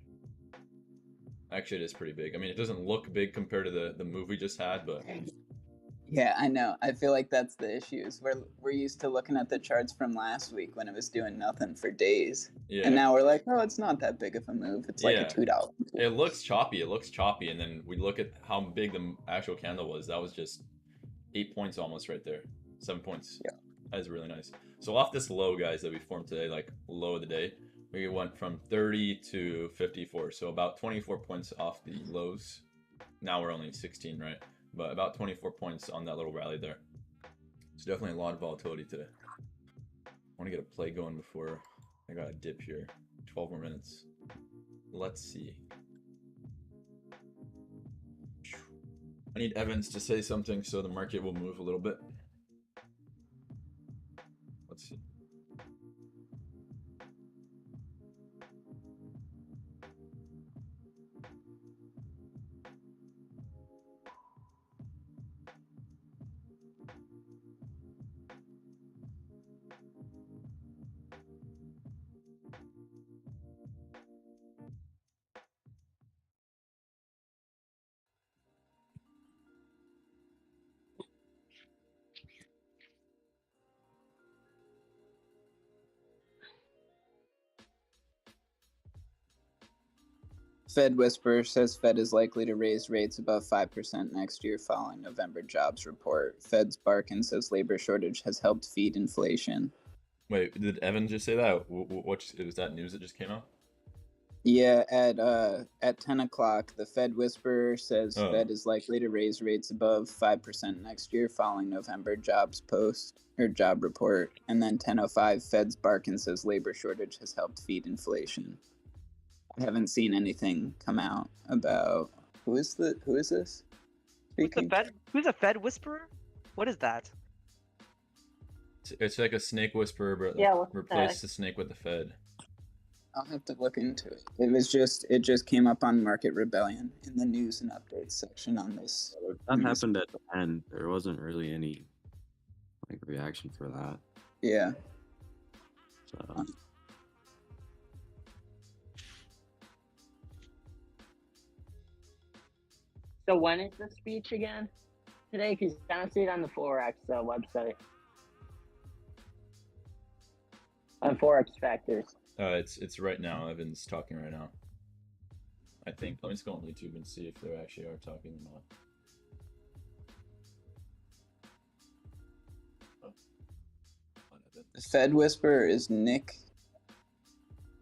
Actually, it is pretty big. I mean, it doesn't look big compared to the move we just had, but... Yeah, I know. I feel like that's the issue. Is we're used to looking at the charts from last week when it was doing nothing for days. Yeah. And now we're like, oh, it's not that big of a move. It's like a $2 move. It looks choppy. And then we look at how big the actual candle was. That was just 8 points almost right there. 7 points. Yeah. That is really nice. So off this low, guys, that we formed today, like low of the day, we went from 30 to 54. So about 24 points off the lows. Now we're only 16, right? But about 24 points on that little rally there. It's definitely a lot of volatility today. I want to get a play going before I got a dip here. 12 more minutes. Let's see. I need Evans to say something so the market will move a little bit. Let's see. Fed Whisperer says Fed is likely to raise rates above 5% next year following November jobs report. Fed's Barkin says labor shortage has helped feed inflation. Wait, did Evan just say that? What was that news that just came out? Yeah, at 10 o'clock, the Fed Whisperer says Fed is likely to raise rates above 5% next year following November jobs job report. And then 10:05, Fed's Barkin says labor shortage has helped feed inflation. I haven't seen anything come out about who is this speaking? Who's a Fed Whisperer? What is that? It's like a snake whisperer, but replace the snake with the Fed. I'll have to look into it. It just came up on Market Rebellion in the news and updates section on this. That happened at the end. There wasn't really any reaction for that. Yeah. So. So when is the speech again? Today, because I don't see it on the Forex website. On Forex Factors. It's right now. Evan's talking right now. I think. Let me just go on YouTube and see if they actually are talking or not. The Fed Whisperer is Nick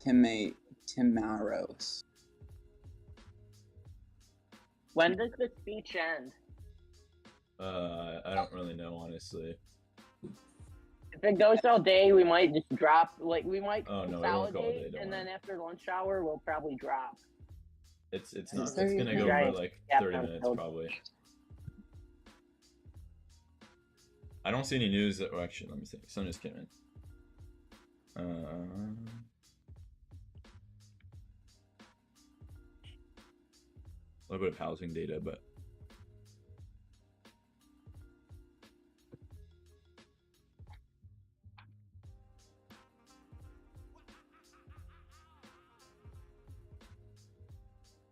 Timaros. When does the speech end? I don't really know, honestly. If it goes all day, we might just drop. We might consolidate, and then after lunch hour, we'll probably drop. It's not. It's gonna go for like 30 minutes probably. I don't see any news that. Well, actually, let me think. Some just came in. A little bit of housing data, but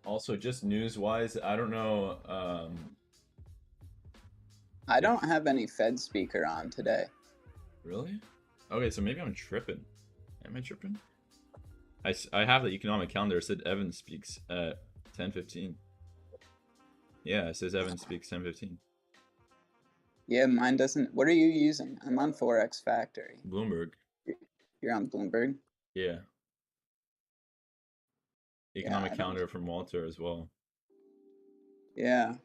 also just news-wise, I don't know. I don't have any Fed speaker on today. Really? Okay, so maybe I'm tripping. Am I tripping? I have the economic calendar. It said Evan speaks at 10:15. Yeah, it says Evan speaks 10:15. Yeah, mine doesn't. What are you using? I'm on Forex Factory. Bloomberg. You're on Bloomberg? Yeah. Economic I don't- calendar from Walter as well. Yeah.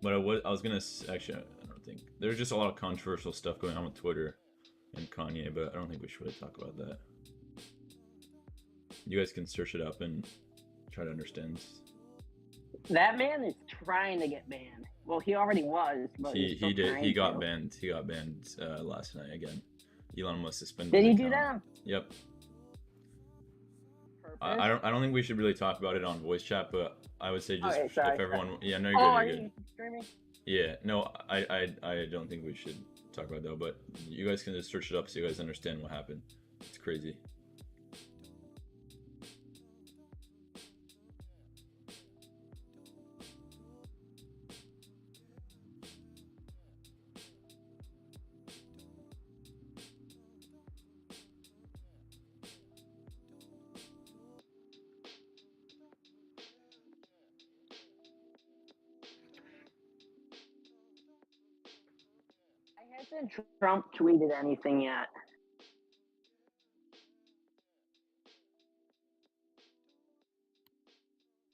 But I was gonna actually, I don't think there's just a lot of controversial stuff going on with Twitter and Kanye, but I don't think we should really talk about that. You guys can search it up and try to understand. That man is trying to get banned. Well, he already was, but He he's did. He got to. banned. He got banned last night again. Elon Musk suspended. Did he his do account. that? Yep. Purpose? I don't think we should really talk about it on voice chat, but I would say just Okay, sorry. if everyone. Yeah, no, you're Oh, good. are You're you good. streaming? Yeah, no, I don't think we should talk about that, but you guys can just search it up so you guys understand what happened. It's crazy. Hasn't Trump tweeted anything yet?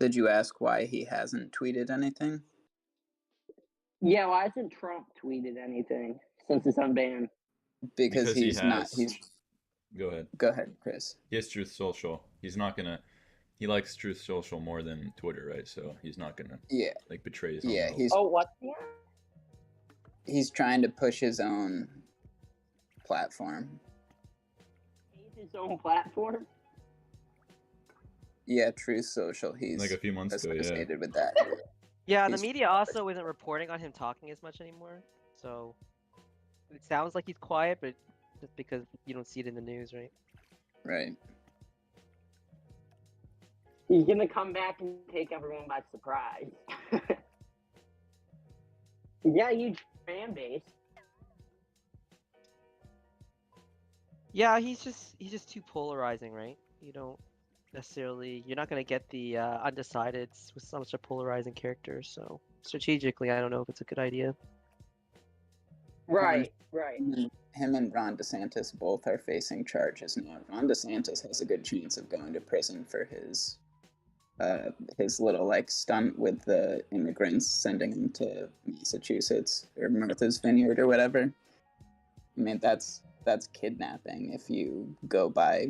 Did you ask why he hasn't tweeted anything? Yeah, why hasn't Trump tweeted anything since it's unbanned? Because he's not. He's. Go ahead. Go ahead, Chris. He has Truth Social. He's not gonna. He likes Truth Social more than Twitter, right? So he's not gonna. Yeah. Like betray his own Yeah, health. he's. Oh, what? Yeah. He's trying to push his own platform. His own platform. Yeah, Truth Social. He's like a few months ago, associated with that. Yeah, the He's- media also isn't reporting on him talking as much anymore. So it sounds like he's quiet, but just because you don't see it in the news, right? Right. He's gonna come back and take everyone by surprise. Yeah, huge fan base. Yeah, he's just too polarizing, right? You don't necessarily, you're not gonna get the undecideds with such a polarizing character. So strategically, I don't know if it's a good idea. Right. Him and Ron DeSantis both are facing charges now. Ron DeSantis has a good chance of going to prison for his little like stunt with the immigrants, sending him to Massachusetts or Martha's Vineyard or whatever. I mean, that's kidnapping if you go by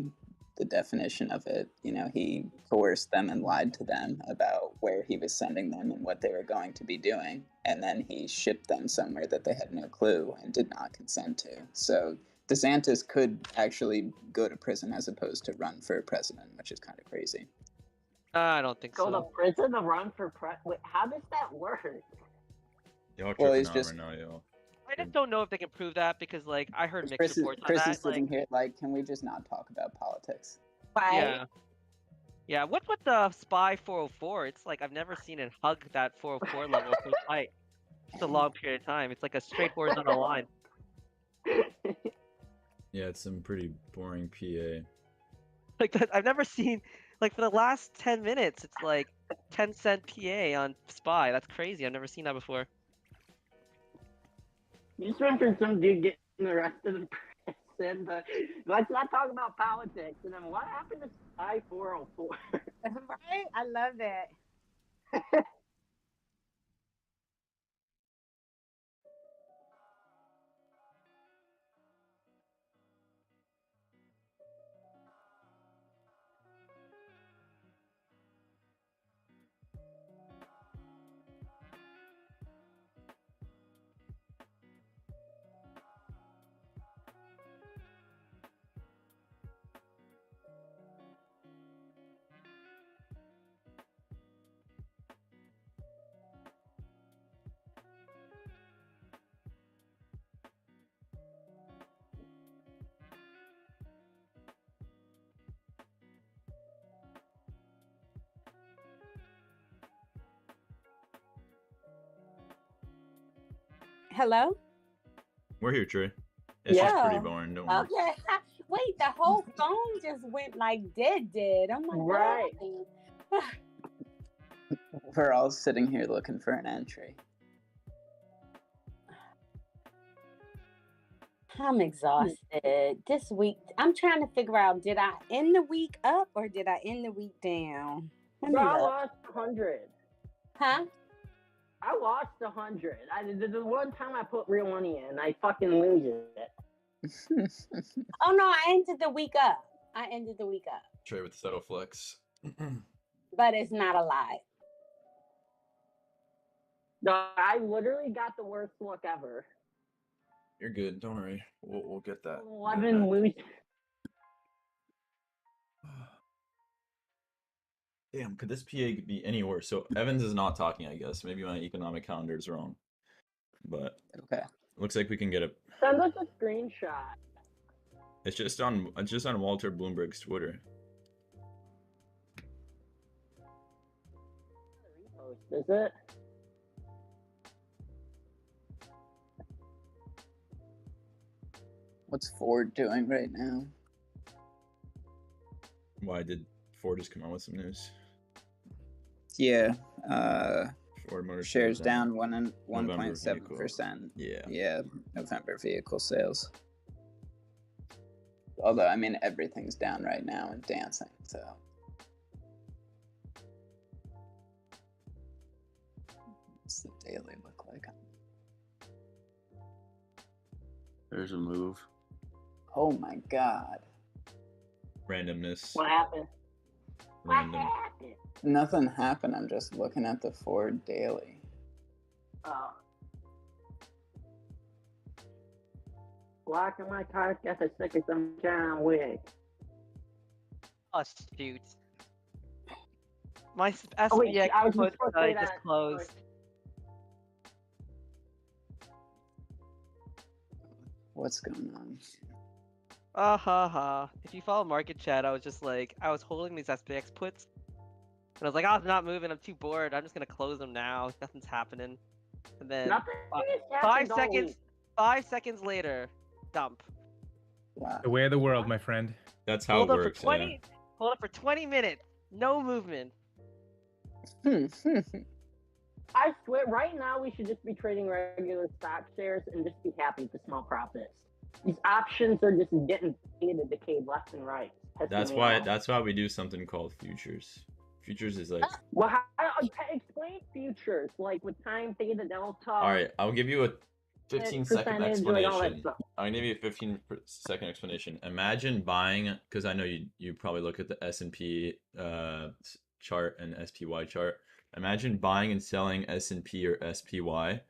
the definition of it. You know, he coerced them and lied to them about where he was sending them and what they were going to be doing, and then he shipped them somewhere that they had no clue and did not consent to. So DeSantis could actually go to prison as opposed to run for president, which is kind of crazy. I don't think Go so. to prison to run for Wait, how does that work? Y'all Well, tripping he's out just- right now, yo. I just don't know if they can prove that because, like, I heard mixed Chris reports on is that. sitting Like, here like, can we just not talk about politics? yeah, yeah. What's with the Spy 404? It's like I've never seen it hug that 404 level so tight. It's a long period of time. It's like a straight horizontal line. Yeah, it's some pretty boring PA. Like that, I've never seen. Like for the last 10 minutes, it's like 10-cent PA on Spy. That's crazy. I've never seen that before. You just went from some dude getting arrested in prison, but let's not talk about politics. And then what happened to I 404? Right? I love that. Hello? We're here, Trey. It's just pretty Yeah. boring. Don't worry. Okay. Wait, the whole phone just went like dead. Oh my Right. God. We're all sitting here looking for an entry. I'm exhausted. This week, I'm trying to figure out, did I end the week up or did I end the week down? Let me Bro, I look. lost 100. Huh? I lost 100. The one time I put real money in, I fucking lose it. Oh no, I ended the week up. Trey with the subtle flex. But it's not a lie. No, I literally got the worst luck ever. You're good. Don't worry. We'll get that. 11 lose. Damn, could this PA be any worse? So Evans is not talking, I guess. Maybe my economic calendar is wrong. But Okay. looks like we can get a. Send us a screenshot. It's just on Walter Bloomberg's Twitter. Is it? What's Ford doing right now? Why did Ford just come out with some news? Yeah. Ford Motor Shares down November 1.7%. Yeah. Yeah, November vehicle sales. Although, I mean, everything's down right now and dancing, so. What's the daily look like? There's a move. Oh my god. Randomness. What happened? Random. What happened? Nothing happened. I'm just looking at the Ford daily. Oh. Locking my car, got the stickers on John Wick. Oh shoot. My Oh, wait, SPX I was put supposed to say just that. closed. What's going on? If you follow market chat, I was holding these SPX puts. And I was like, oh, I'm not moving, I'm too bored. I'm just gonna close them now. Nothing's happening. And then Nothing has 5 happened all seconds week. 5 seconds later, dump. Wow. The way of the world, my friend. That's how Hold it up for works. 20 hold up for 20 minutes. No movement. I swear, right now we should just be trading regular stock shares and just be happy with the small profits. These options are just getting paid and decayed left and right. That's why we do something called futures. Futures is like. Well, explain futures, like with time, theta, delta. All right, I'll give you a 15-second percentage, like all that explanation. stuff. I'll give you a 15-second explanation. Imagine buying, because I know you probably look at the S&P chart and SPY chart. Imagine buying and selling S&P or SPY,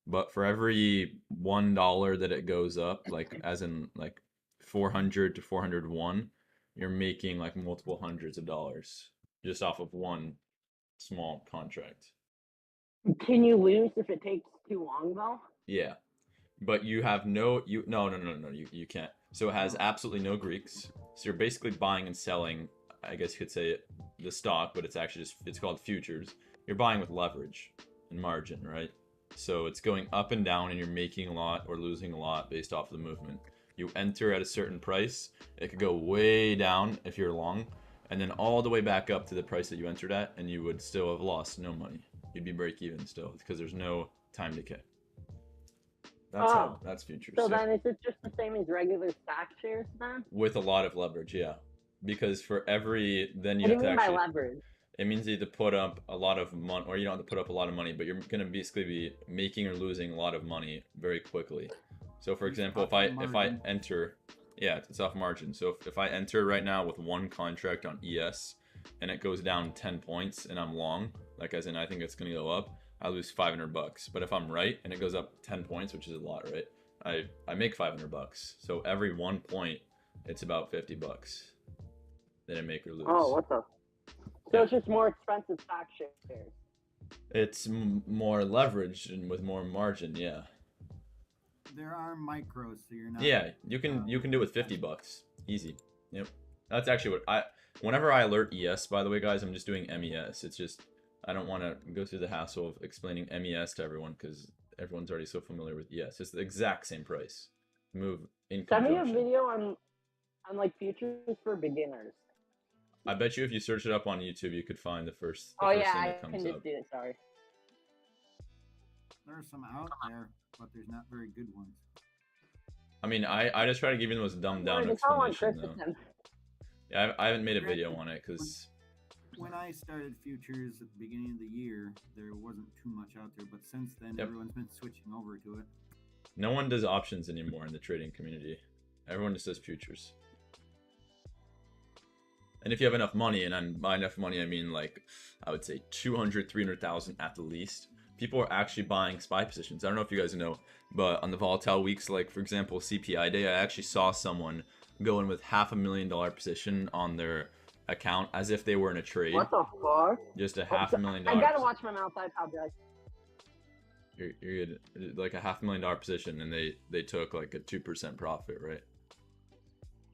but for every $1 that it goes up, like as in like 400 to 401, you're making like multiple hundreds of dollars just off of one small contract. Can you lose if it takes too long, though? Yeah, but you have no you can't. So it has absolutely no Greeks. So you're basically buying and selling, I guess you could say it, the stock, but it's actually it's called futures. You're buying with leverage and margin, right? So it's going up and down and you're making a lot or losing a lot based off of the movement. You enter at a certain price, it could go way down if you're long, and then all the way back up to the price that you entered at, and you would still have lost no money. You'd be break even still because there's no time decay. That's futures. So then is it just the same as regular stock shares then? With a lot of leverage, yeah. Because for every then you What have do you to mean actually by leverage? it means you have to put up a lot of money, or you don't have to put up a lot of money, but you're gonna basically be making or losing a lot of money very quickly. So for example, if I enter, yeah, it's off margin. So if I enter right now with one contract on ES and it goes down 10 points and I'm long, like as in I think it's gonna go up, I lose $500. But if I'm right and it goes up 10 points, which is a lot, right? I make $500. So every 1 point, it's about $50 that I make or lose. Oh, what the? So it's just more expensive stock shares. It's more leverage and with more margin, yeah. There are micros, so you're not. Yeah, you can do it with $50, easy. Yep, that's actually what whenever I alert ES, by the way, guys, I'm just doing MES. It's just I don't want to go through the hassle of explaining MES to everyone because everyone's already so familiar with ES. It's the exact same price. Move in Send me a conjunction. video on like futures for beginners. I bet you if you search it up on YouTube, you could find the first Oh thing yeah, that I comes can just up. do it. Sorry. There are some out there, but there's not very good ones. I mean, I just try to give you the most dumbed down Just follow on explanation Kris though. then. Yeah, I haven't made a video on it because When I started futures at the beginning of the year, there wasn't too much out there, but since then, everyone's been switching over to it. no one does options anymore in the trading community. Everyone just does futures. And if you have enough money, and by enough money I mean like, I would say 200, 300,000 at the least, people are actually buying SPY positions. I don't know if you guys know, but on the volatile weeks, like for example CPI day, I actually saw someone go in with $500,000 position on their account as if they were in a trade. What the fuck? Just a $500,000. I gotta watch my mouth. I apologize. You're good. Like a $500,000 position, and they took like a 2% profit, right?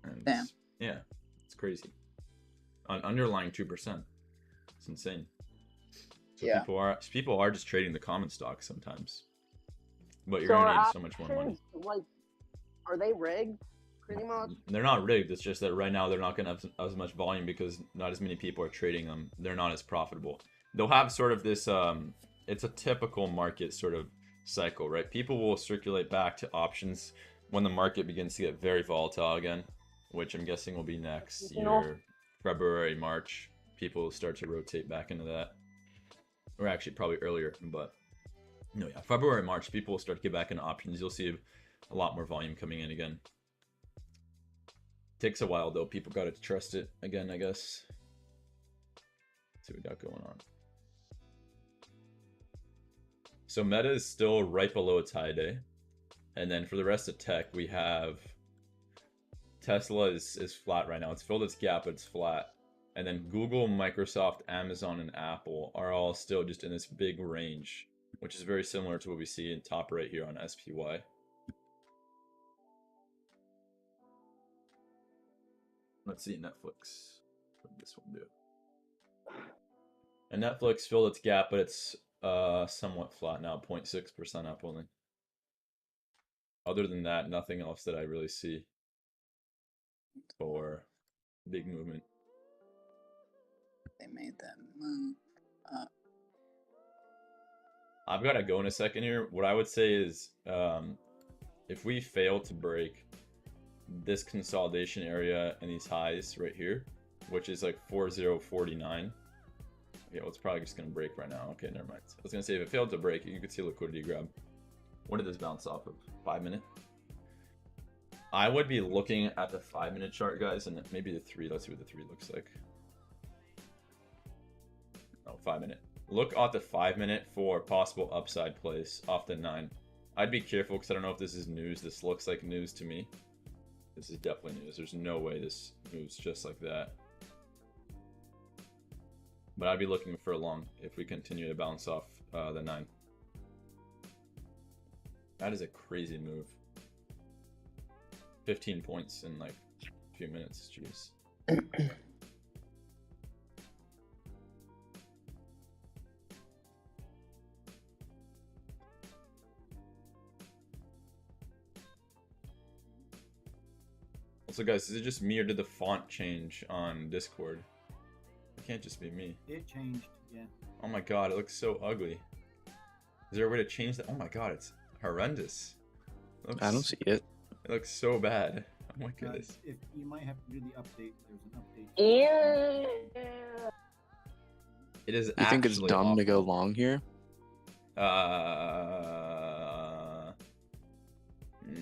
And Damn. Yeah, it's crazy. On underlying 2%, it's insane. So Yeah. people are just trading the common stock sometimes, but you're So gonna are need so much more money. options, like, are they rigged? Pretty much. They're not rigged. It's just that right now they're not going to have as much volume because not as many people are trading them. They're not as profitable. They'll have sort of this. It's a typical market sort of cycle, right? People will circulate back to options when the market begins to get very volatile again, which I'm guessing will be next year, February, March. People will start to rotate back into that, or actually probably earlier. But no, yeah, February, March, people will start to get back into options. You'll see a lot more volume coming in again. Takes a while though. People got to trust it again, I guess. Let's see what we got going on. So Meta is still right below its high day, and then for the rest of tech, we have Tesla is flat right now. It's filled its gap, but it's flat. And then Google, Microsoft, Amazon, and Apple are all still just in this big range, which is very similar to what we see in top right here on SPY. Let's see Netflix. What did this one do? And Netflix filled its gap, but it's somewhat flat now, 0.6% up only. Other than that, nothing else that I really see for big movement. They made that move. I've got to go in a second here. What I would say is if we fail to break this consolidation area and these highs right here, which is like 4049. Yeah, well, it's probably just gonna break right now. Okay, never mind. I was gonna say if it failed to break, you could see a liquidity grab. What did this bounce off of? 5 minute? I would be looking at the 5 minute chart, guys, and maybe the 3. Let's see what the 3 looks like. Oh, 5 minute. Look at the 5 minute for possible upside plays off the 9. I'd be careful because I don't know if this is news. This looks like news to me. This is definitely news. There's no way this moves just like that. But I'd be looking for a long if we continue to bounce off the 9. That is a crazy move. 15 points in like a few minutes. Jeez. Also, guys, is it just me or did the font change on Discord? It can't just be me. It changed, yeah. Oh my god, it looks so ugly. Is there a way to change that? Oh my god, it's horrendous. I don't see it. It looks so bad. Oh my goodness. If you might have to do the update. There's an update. Yeah. It is. You think it's dumb awful. to go long here?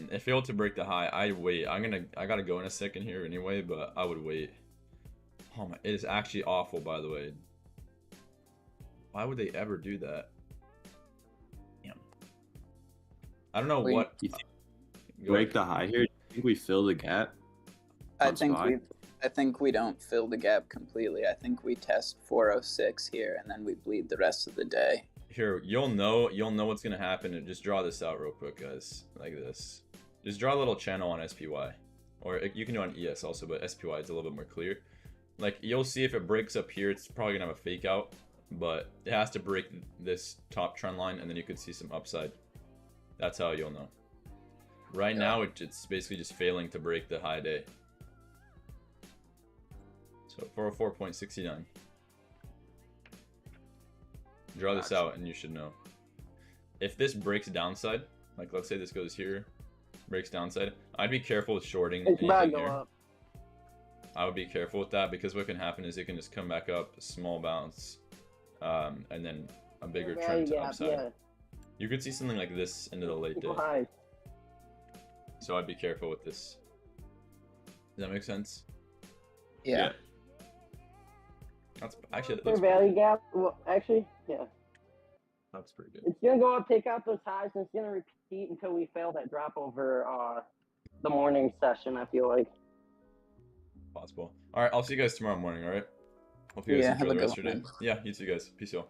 If failed to break the high, I'd wait. I gotta go in a second here anyway, but I would wait. Oh my, it is actually awful, by the way. Why would they ever do that? Damn. I don't know what. You think break the high here? Do you think we fill the gap? I think we don't fill the gap completely. I think we test 406 here and then we bleed the rest of the day. Here, you'll know what's gonna happen, and just draw this out real quick, guys, like this. Just draw a little channel on SPY, or you can do on ES also, but SPY is a little bit more clear. Like, you'll see if it breaks up here, it's probably gonna have a fake out, but it has to break this top trend line, and then you could see some upside. That's how you'll know. Right now, it's basically just failing to break the high day. So 404.69. Draw this out and you should know. If this breaks downside, like let's say this goes here, breaks downside, I'd be careful with shorting It's about to anything go here. up. I would be careful with that because what can happen is it can just come back up, a small bounce, and then a bigger trend to upside. Yeah. You could see something like this into the late day. Equal highs. So I'd be careful with this. Does that make sense? Yeah. That's actually that Fair looks pretty value good. gap. Well, actually, yeah. That's pretty good. It's gonna go up, take out those highs, and it's gonna repeat until we fail that drop over the morning session. I feel like. Possible. All right, I'll see you guys tomorrow morning. All right. Hope you guys Yeah, enjoy have a the good rest of your day. one. Yeah, you too, guys. Peace, y'all.